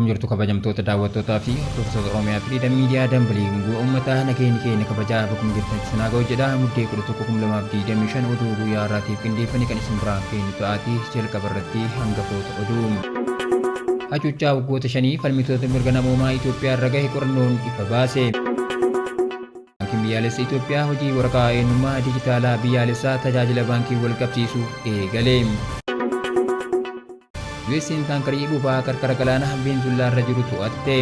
Akkam jirtu kabajamtoota daawwattootaa fi hordoftoota Oromiyaa Firiidam Miidiyaa Dambalii gunguu uummataa nageenya keenya kabajaa bakkuma jirtan sinaa ga'u jedha muddee 11/2025 oduu guyyaa har'aatiif qindeeffame kan isin biraan geenyu ta'aatii jalqaba irratti hangafoota oduu. Hacuuccaa waggoota 5 falmitoota mirga namoomaa Itoophiyaa irra gahe qorannoon ifa baase. Baankiin biyyaalessa Itoophiyaa hojii waraqaa eenyummaa dijitaalaa biyyaalessaa tajaajila baankii wal qabsiisuu eegale. USA'n taankarii boba'aa qarqara galaana Venezuelaa irra jiru to'atte.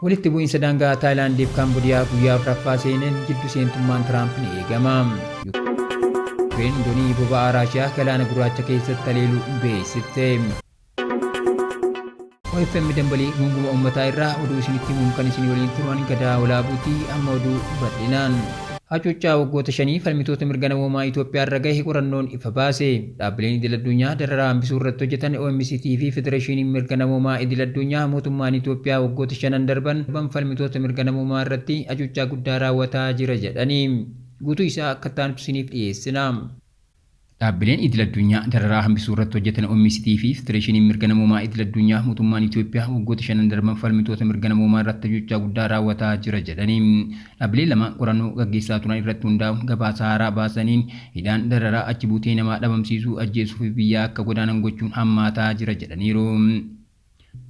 Walitti bu'iinsa daangaa Taayilaandiif Kaamboodiyaa guyyaa afuraffaa seeneen jiddu seentummaan Tiraamp ni eegama. Yuukireen doonii boba'aa Raashiyaa galaana gurraacha keessatti haleeluu beeksifte. OFM Dambalii gunguma uummataa irraa oduu isinitti himuun kan isin waliin turan Gadaa Walaabuutii amma oduu bal'inaan. Hacuuccaa waggoota 5 falmitoota mirga namoomaa Itoophiyaa irra gahe qorannoon ifa baase. Dhaabbileen idil addunyaa dararaa hambisuu irratti hojjetan OMCT fi Federeeshiniin mirga namoomaa idil addunyaa mootummaan Itoophiyaa waggoota 5 darban falmitoota mirga namoomaa irratti hacuuccaa guddaa raawwataa jira jedhani. Guutuu isaa akka ta'an isiniif dhiyeessina. Dhaabbileen idil addunyaa dararaa hambisuu irratti hojjetan OMCT fi Federeeshiniin mirga namoomaa idil addunyaa mootummaan Itoophiyaa waggoota 5 darban falmitoota mirga namoomaa irratti hacuuccaa guddaa raawwataa jira jedhani. Dhaabbileen lama qorannoo gaggeessaa turan irratti hundaa'uun gabaasa haaraa baasaniin hidhaan dararaa achi buutee namaa dhabamsiisuu ajjeesuu fi biyyaa akka godaanan gochuun hammaataa jira jedhaniiru.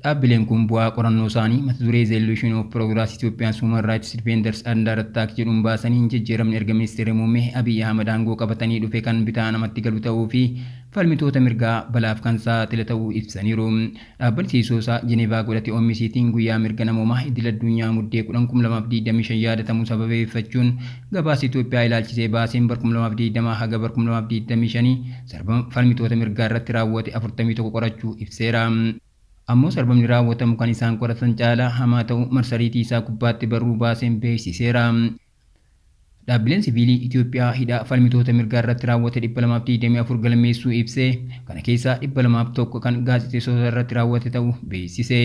Dhaabbileen kun bu'aa qorannoo isaanii mata duree Resolution of Progress Ethiopian Human Rights Defenders Under Attack jedhuun baasanii jijjiiramni erga ministeera muummee Abiy Ahmed aangoo qabatanii dhufe kan bitaa namatti galu ta'uu fi falmitoota mirgaa balaaf kan saaxile ta'uu ibsaniiru. Dhaabbanni siisoosaa Jenevaa godhate OMCT'n guyyaa mirga namoomaa idil addunyaa muddee 10/2025 yaadatamu sababeeffachuun gabaasa Itoophiyaa ilaalchisee baaseen bara 2020 haga bara 2025 sarbama falmitoota mirgaa irratti raawwate 41 qorachuu ibseera. Ammoo sarbamni raawwatamu kan isaan qoratan caalaa hamaa ta'uu marsariitii isaa gubbaatti barruu baaseen beeksiseera. Dhaabbileen siviilii Itoophiyaa hidhaa falmitoota mirgaa irratti raawwate 224 galmeessuu ibsee kana keessaa 201 kan gaazexeessota irratti raawwate ta'uu beeksise.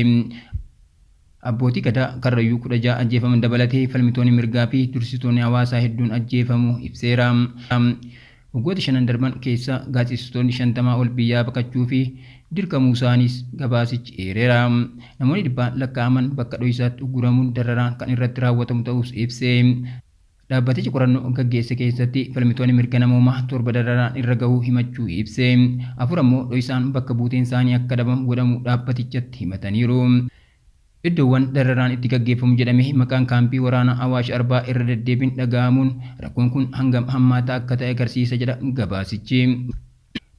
Abbootii gadaa Karrayyuu 16 ajjeefaman dabalatee falmitoonni mirgaa fi dursitoonni hawaasaa hedduun ajjeefamuu ibseera. Waggoota 5 darban keessa gaazexeessitoonni 50 ol biyyaa baqachuu fi dirqamuu isaanis gabaasichi eereera. Namoonni dhibbaan lakkaa'aman bakka dho'isaatti ugguramuun dararaan kan irratti raawwatamu ta'us ibse. Dhaabbatichi qorannoo gaggeesse keessatti falmitoonni mirga namoomaa 7 dararaan irra gahuu himachuu ibse. 4 ammoo dho'isaan bakka buuteen isaanii akka dhabamu godhamu dhaabbatichatti himataniiru. Iddoowwan dararaan itti gaggeeffamu jedhamee maqaan kaampii waraanaa Awaash Arbaa irra deddeebiin dhaga'amuun rakkoon kun hangam hammaataa akka ta'e agarsiisa jedha gabaasichi.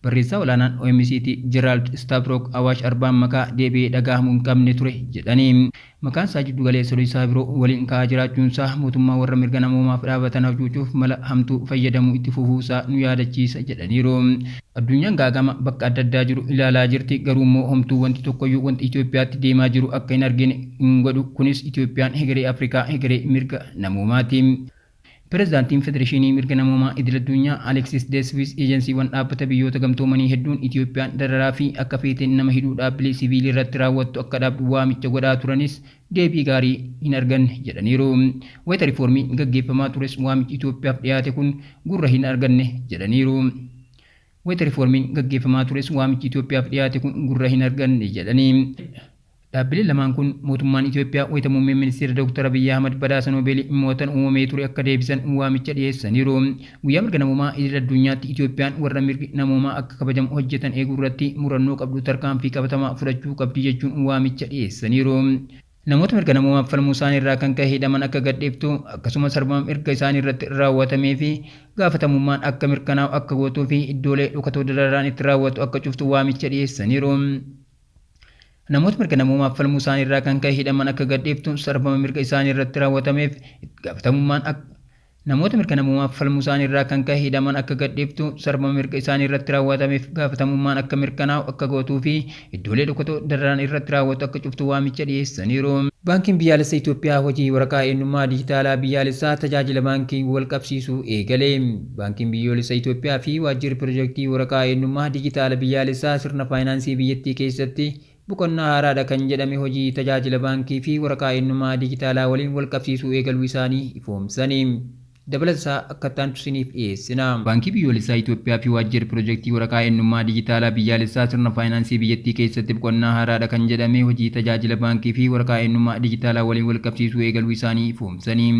Barreessaa olaanaan OMCT Gerald Stavrock Awaash Arbaan maqaa deebi'ee dhaga'amuu hin qabne ture jedhanii. Maqaan isaa jiddu galeessa isaa biroo waliin ka'aa jiraachuun isaa mootummaa warra mirga namoomaaf dhaabatan hacuucuuf mala hamtuu fayyadamuu itti fufuu isaa nu yaadachiisa jedhaniiru. Addunyaan gaagama bakka adda addaa jiru ilaalaa jirti garuu immoo homtuu wanti tokkoyyuu wanti Itoophiyaatti deemaa jiru akka hin argine hin godhu kunis Itoophiyaan hegeree Afrikaa hegeree mirga namoomaati. Pireezidaantiin Federeeshinii mirga namoomaa idil addunyaa Alexis Desvis ejensiiwwan dhaabbata biyyoota gamtoomanii hedduun Itoophiyaan dararaa fi akka feeteen nama hidhuu dhaabbilee siviilii irratti raawwattu akka dhaabdu waamicha godhaa turanis deebii gaarii hin arganne jedhaniiru. Wayita riifoormiin gaggeeffamaa tures waamichi Itoophiyaaf dhiyaate kun gurra hin arganne jedhaniiru. Wayita riifoormiin gaggeeffamaa tures waamichi Itoophiyaaf dhiyaate kun gurra hin arganne jedhanii. Dhaabbileen lamaan kun mootummaan Itoophiyaa wayita muummeen ministeera Dr. Abiy Ahmed badhaasa Noobeelii dhimmoota uumamee ture akka deebisan waamicha dhiyeessaniiru. Guyyaa mirga namoomaa idil addunyaatti Itoophiyaan warra mirgi namoomaa akka kabajamu hojjetan eeguu irratti murannoo qabdu tarkaanfii qabatamaa fudhachuu qabdi jechuun waamicha dhiyeessaniiru. Namoota mirga namoomaaf falmuu isaanii irraa kan ka'e hidhaman akka gadhiiftu akkasumas sarbama mirga isaanii irratti raawwatamee fi gaafatamummaan akka mirkanaa'u akka gootuu fi iddoolee dhokatoo dararaan itti raawwatu akka cuftu waamicha dhiyeessaniiru. Namoota mirga namoomaaf falmuu isaanii irraa kan ka'e hidhaman akka gadhiiftu sarbama mirga isaanii irratti raawwatameef gaafatamummaan namoota mirga namoomaaf falmuu isaanii irraa kan ka'e hidhaman akka gadhiiftu sarbama mirga isaanii irratti raawwatameef gaafatamummaan akka mirkanaa'u akka gootuu fi iddoolee dhokatoo dararaan irratti raawwatu akka cuftu waamicha dhiyeessaniiru. Baankiin biyyaalessa Itoophiyaa hojii waraqaa eenyummaa dijitaalaa biyyaalessaa tajaajila baankii wal qabsiisuu eegale. Baankiin biyyoolessa Itoophiyaa fi waajjirri piroojeektii waraqaa eenyummaa dijitaala biyyaalessaa sirna faayinaansii biyyattii keessatti boqonnaa haaraadha kan jedhame hojii tajaajila baankii fi waraqaa eenyummaa dijitaalaa waliin wal qabsiisuu eegaluu isaanii ifoomsanii. dabalataa akka taantu isiniif dhiyeessina. Baankii biyyoolessaa Itoophiyaa fi waajjirri piroojeektii waraqaa eenyummaa dijitaalaa biyyaalessaa sirna faayinaansii biyyattii keessatti boqonnaa haaraadha kan jedhame hojii tajaajila baankii fi waraqaa eenyummaa dijitaalaa waliin wal qabsiisuu eegaluu isaanii ifoomsanii.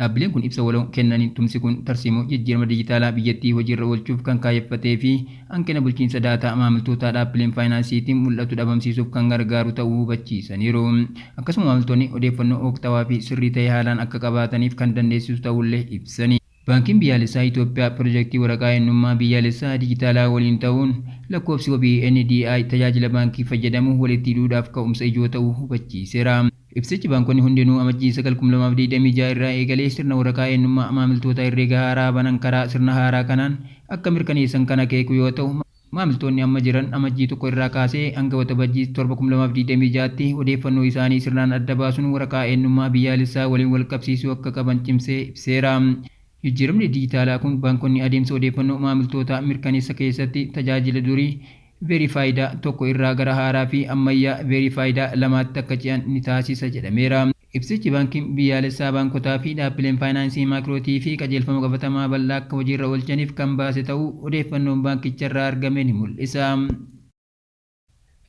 Dhaabbileen kun ibsa waloo kennaniin tumsi kun tarsiimoo jijjiirama dijitaalaa biyyattii hojiirra oolchuuf kan kaayeffatee fi hanqina bulchiinsa daataa maamiltoota dhaabbileen faayinaansiitiin mul'atu dhabamsiisuuf kan gargaaru ta'uu hubachiisaniiru. Akkasuma maamiltoonni odeeffannoo waqtawaa fi sirrii ta'e haalaan akka qabaataniif kan dandeessisu ta'ullee ibsani. Baankiin biyyaalessaa Itoophiyaa piroojeektii waraqaa eenyummaa biyyaalessaa dijitaalaa waliin ta'uun lakkoofsi wabii NDI tajaajila baankii fayyadamu walitti hidhuudhaaf ka'umsa ijoo ta'uu hubachiiseera. Ibsichi baankonni hundinuu amajjii 9/2026 irraa eegalee sirna waraqaa eenyummaa maamiltoota herreega haaraa banan karaa sirna haaraa kanaan akka mirkaneessan kan akeeku yoo ta'u, maamiltoonni amma jiran amajjii 1 irraa kaasee hanga waxabajjii 7/2026tti odeeffannoo isaanii sirnaan adda baasuun waraqaa eenyummaa biyyaalessaa waliin wal qabsiisuu akka qaban cimsee ibseera. Jijjiiramni dijitaalaa kun baankonni adeemsa odeeffannoo maamiltoota mirkaneessa keessatti tajaajila durii veerifaayidaa tokko irraa gara haaraa fi ammayyaa veerifaayidaa lamaatti akka ce'an ni taasisa jedhameera. Ibsichi baankiin biyyaalessaa baankotaa fi dhaabbileen faayinaansii maakirootii fi qajeelfama qabatamaa bal'aa akka hojiirra oolchaniif kan baase ta'uu odeeffannoon baankicharraa argame ni mul'isa.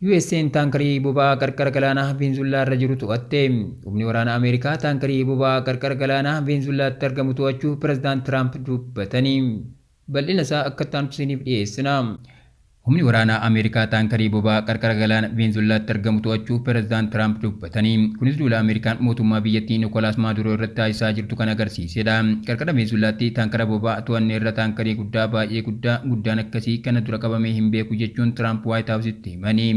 USA'n taankarii boba'aa qarqara galaanaa Venezuelaa irra jiru to'atte. Humni waraanaa Ameerikaa taankarii boba'aa qarqara galaanaa Venezuelaatti argamu to'achuu pireezidaant Tiraamp dubbatanii. Bal'ina isaa akka taantu isiniif dhiyeessina. Humni waraanaa Ameerikaa taankarii boba'aa qarqara galaana Venezuelaatti argamu to'achuu pireezidaant Tiraamp dubbatanii. Kunis duula Ameerikaan mootummaa biyyattii Nikolaas Maaduroo irratti taasisaa jirtu kan agarsiisedha. Qarqara Venezuelaatti taankara boba'aa to'annee irra taankarii guddaa baay'ee guddaan akkasii kana dura qabamee hin beeku jechuun Tiraamp Waayit Haawusitti himanii.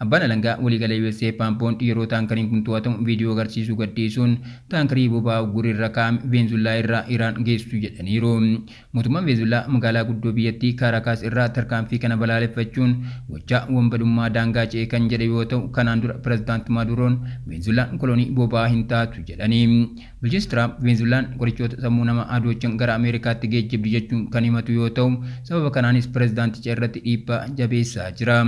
Abbaan alangaa waliigala USA Paampoon yeroo taankariin kun to'atamu viidiyoo agarsiisuu gadhiisuun taankarii boba'aa gurirra kaa'ame Venezuelaa irraa Iraan geessu jedhaniiru. Mootummaan Venezuelaa magaalaa guddoo biyyattii Kaarakaas irraa tarkaanfii kana balaaleffachuun gochaa wambadummaa daangaa ce'e kan jedhe yoo ta'u, kanaan dura pireezidaant Maaduroon Venezuelaan kolonii boba'aa hin taatu jedhanii. Bulchiinsi Tiraamp Venezuelaan qorichoota sammuu nama adoochan gara Ameerikaatti geejjibdi jechuun kan himatu yoo ta'u, sababa kanaanis pireezidaanticha irratti dhiibbaa jabeessaa jira.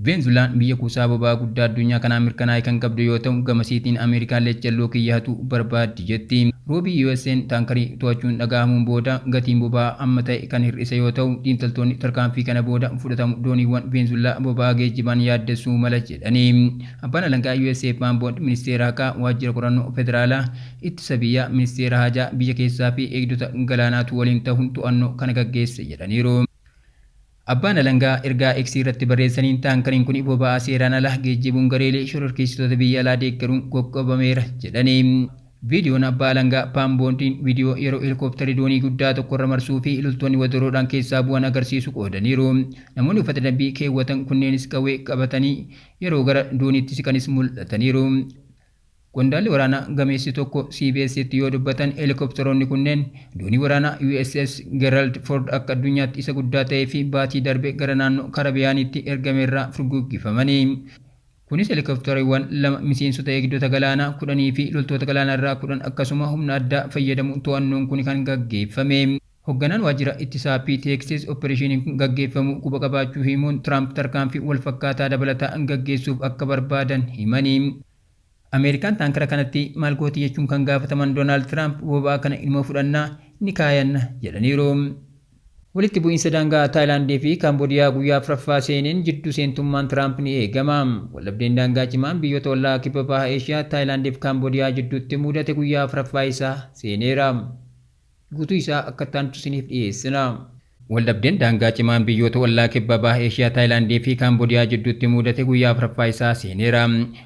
Venezuelaan biyya kuusaa boba'aa guddaa addunyaa kanaa mirkanaa'e kan qabdu yoo ta'u, gamasiitiin Ameerikaan leechalloo kiyyatu barbaaddi jetti. Roobii USA'n taankarii to'achuun dhaga'amuun booda gatiin boba'aa amma ta'e kan hir'ise yoo ta'u, xiinxaltoonni tarkaanfii kana booda fudhatamu dooniiwwan Venezuelaa boba'aa geejjibaan yaaddessuu mala jedhanii. Abbaan alangaa USA Paampoon ministeera haqaa waajjira qorannoo federaalaa ittisa biyyaa ministeera hajaa biyya keessaa fi eegdota galaanaatu waliin ta'uun to'annoo kana gaggeesse jedhaniiru. Abbaan alangaa ergaa X irratti barreessaniin taankariin kun boba'aa seeraan ala geejjibuun gareelee shororkeessitoota biyya alaa deeggaruun qoqqobameera jedhanii. Viidiyoon abbaa alangaa Paampoontiin viidiyoo yeroo helikoophitarii doonii guddaa tokkorra marsuu fi loltoonni wadaroodhaan keessaa bu'an agarsiisu qoodaniiru. Namoonni uffata dambii keewwatan kunneenis qawwee qabatanii yeroo gara dooniitti siqanis mul'ataniiru. Qondaalli waraanaa gameessi tokko CBS'tti yoo dubbatan helikoophitaroonni kunneen doonii waraanaa USS Gerald Ford akka addunyaatti isa guddaa ta'ee fi baatii darbe gara naannoo Karabiyaaniitti ergameerraa furguggifamanii. Kunis helikoophitariiwwan 2 miseensota eegdota galaanaa 10 fi loltoota galaanarraa 10 akkasuma humna addaa fayyadamuun to'annoon kun kan gaggeeffame. Hoogganaan waajjira ittisaa fi Teeksis Operaashiniin kun gaggeeffamu quba qabaachuu himuun Tiraamp tarkaanfii wal fakkaataa dabalataa gaggeessuuf akka barbaadan himanii. Ameerikaan taankara kanatti maal gooti jechuun kan gaafataman Doonaald Tiraamp boba'aa kana ilmoo fudhannaa ni kaayanna jedhaniiru. Walitti bu'iinsa daangaa Taayilaandii fi Kaamboodiyaa guyyaa afuraffaa seeneen jidduu seentummaan Tiraamp ni eegama. Waldhabdeen daangaa cimaan biyyoota ollaa kibba baha Eeshiyaa Taayilaandii fi Kaamboodiyaa jidduutti mudate guyyaa afuraffaa isaa seeneera. Guutuu isaa akka taantu isiniif dhiyeessina. Waldhabdeen daangaa cimaan biyyoota ollaa kibba baha Eeshiyaa Taayilaandii fi Kaamboodiyaa jidduutti mudate guyyaa afuraffaa isaa seeneera.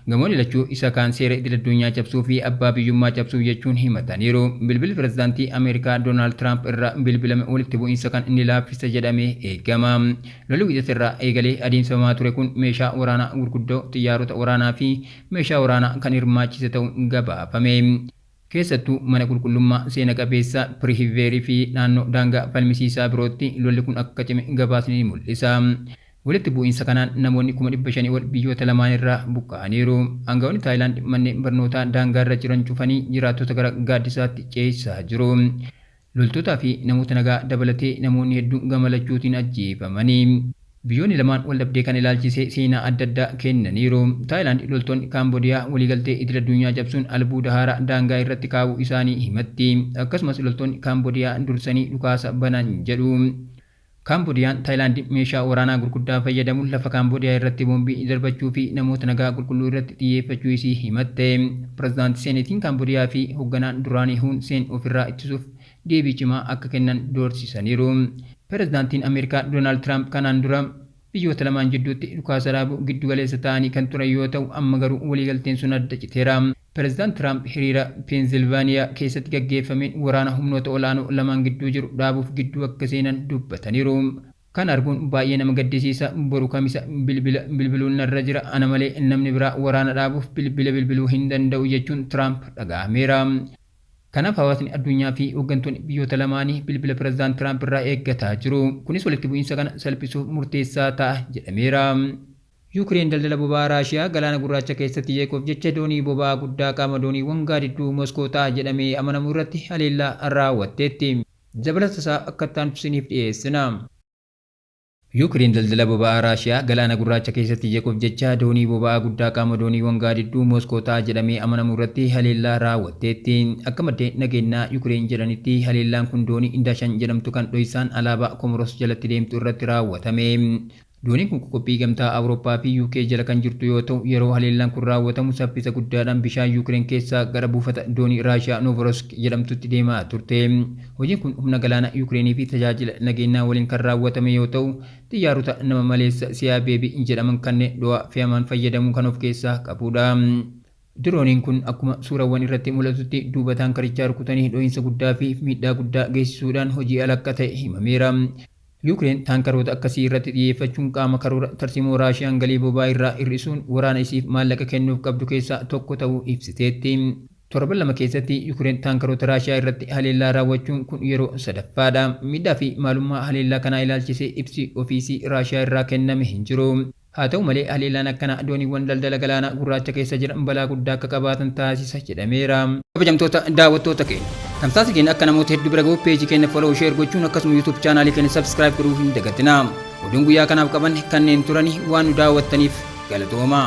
Gamoonni lachuu isa kaan seera idil addunyaa cabsuu fi abbaa biyyummaa cabsuu jechuun himataniiru. Bilbilli pireezidaantii Ameerikaa Doonaald Tiraamp irraa bilbilame walitti bu'iinsa kan inni laaffisa jedhamee eegama. Lolli wiixata irraa eegalee adeemsifamaa ture kun meeshaa waraanaa gurguddoo, xiyyaarota waraanaa fi meeshaa waraanaa kan hirmaachise ta'uun gabaafame. Keessattuu mana qulqullummaa seena qabeessa Pirihiveerii fi naannoo daangaa falmisiisaa birootti lolli kun akka cime gabaasni mul'isa. Walitti bu'iinsa kanaan namoonni 500,000 ol biyyoota lamaan irraa buqqa'aniiru. Aangawoonni Taayilaand manneen barnootaa daangaa irra jiran cufanii jiraattota gara gaaddisaatti ceesisaa jiru. Loltootaa fi namoota nagaa dabalatee namoonni hedduun gama lachuutiin ajjeefamanii. Biyyoonni lamaan waldhabdee kan ilaalchisee seenaa adda addaa kennaniiru. Taayilaand loltoonni Kaamboodiyaa waliigaltee idil addunyaa cabsuun albuuda haaraa daangaa irratti kaa'uu isaanii himatti. Akkasumas loltoonni Kaamboodiyaa dursanii dhukaasa banan jedhu. Kaamboodiyaan Taayilaandiin meeshaa waraanaa gurguddaa fayyadamuun lafa Kaamboodiyaa irratti boombii darbachuu fi namoota nagaa qulqulluu irratti xiyyeeffachuu isii himatte. Pireezidaantii Seeneetiin Kaamboodiyaa fi hoogganaan duraanii Hun Seen ofirraa ittisuuf deebii cimaa akka kennan doorsisaniiru. Pireezidaantiin Ameerikaa Doonaald Tiraamp kanaan dura biyyoota lamaan jidduutti dhukaasa dhaabuu giddu galeessa ta'anii kan turan yoo ta'u amma garuu waliigalteen sun adda citeera. Pireezidaant Tiraamp hiriira Peensilvaaniyaa keessatti gaggeeffameen waraana humnoota olaanoo lamaan gidduu jiru dhaabuuf gidduu akka seenan dubbataniiru. Kan arguun baay'ee nama gaddisiisa. Boru kamisa bilbiluun narra jira. Ana malee namni biraa waraana dhaabuuf bilbiluu hin danda'u jechuun Tiraamp dhaga'ameera. Kanaaf hawaasni addunyaa fi hooggantoonni biyyoota lamaanii bilbila pireezidaant Tiraamp irraa eeggataa jiru. Kunis walitti bu'iinsa kana salphisuuf murteessaa ta'a jedhameera. Yuukireen daldala boba'aa Raashiyaa galaana gurraacha keessatti yeekuuf jecha doonii boba'aa guddaa qaama dooniiwwan gaadidduu Moskoo ta'a jedhamee amanamu irratti haleellaa raawwatteetti. Dabalata isaa akka taanusiniif dhiyeessina. Yuukireen daldala boba'aa Raashiyaa galaana gurraacha keessatti yeekuuf jecha doonii boba'aa guddaa qaama dooniiwwan gaadidduu Moskoo ta'a jedhamee amanamu irratti haleellaa raawwatteetti. Akka maddeen nageenyaa Yuukireen jedhanitti haleellaan kun doonii Indashan jedhamtu kan dho'isaan alaabaa Komoros jalatti deemtu irratti raawwatame. Dooniin kun qophii gamtaa Awurooppaa fi UK jala kan jirtu yoo ta'u yeroo haleellaan kun raawwatamu saffisa guddaadhaan bishaan Yuukireen keessaa gara buufata doonii Raashiyaa Novorosk jedhamtutti deemaa turte. Hojiin kun humna galaana Yuukireenii fi tajaajila nageenyaa waliin kan raawwatame yoo ta'u xiyyaarota nama maleessa CABB jedhaman kanneen dho'aa fe'aman fayyadamuu kan of keessaa qabudha. Dirooniin kun akkuma suurawwan irratti mul'atutti duuba taankarichaa rukutanii dho'iinsa guddaa fi miidhaa guddaa geessisuudhaan hojii ala akka ta'e himameera. Yuukireen taankaroota akkasii irratti xiyyeeffachuun qaama karoora tarsiimoo Raashiyaan galii boba'aa irraa hir'isuun waraana isiif maallaqa kennuuf qabdu keessaa tokko ta'uu ibsiteetti. Torban lama keessatti Yuukireen taankaroota Raashiyaa irratti haleellaa raawwachuun kun yeroo sadaffaadha. Miidhaa fi maalummaa haleellaa kanaa ilaalchisee ibsi ofiisii Raashiyaa irraa kenname hin jiru. Haa ta'u malee haleellaan akkanaa dooniiwwan daldala galaanaa gurraacha keessa jiran balaa guddaa akka qabaatan taasisa jedhameera. Kabajamtoota daawwattoota keenya. Tamsaasa keenya akka namoota hedduu bira gahuuf peejii keenya follow share gochuun akkasuma YouTube chaanaalii keenya subscribe godhuu hin dagatinaa. Oduun guyyaa kanaaf qaban kanneen turani waan nu daawwattaniif galatooma.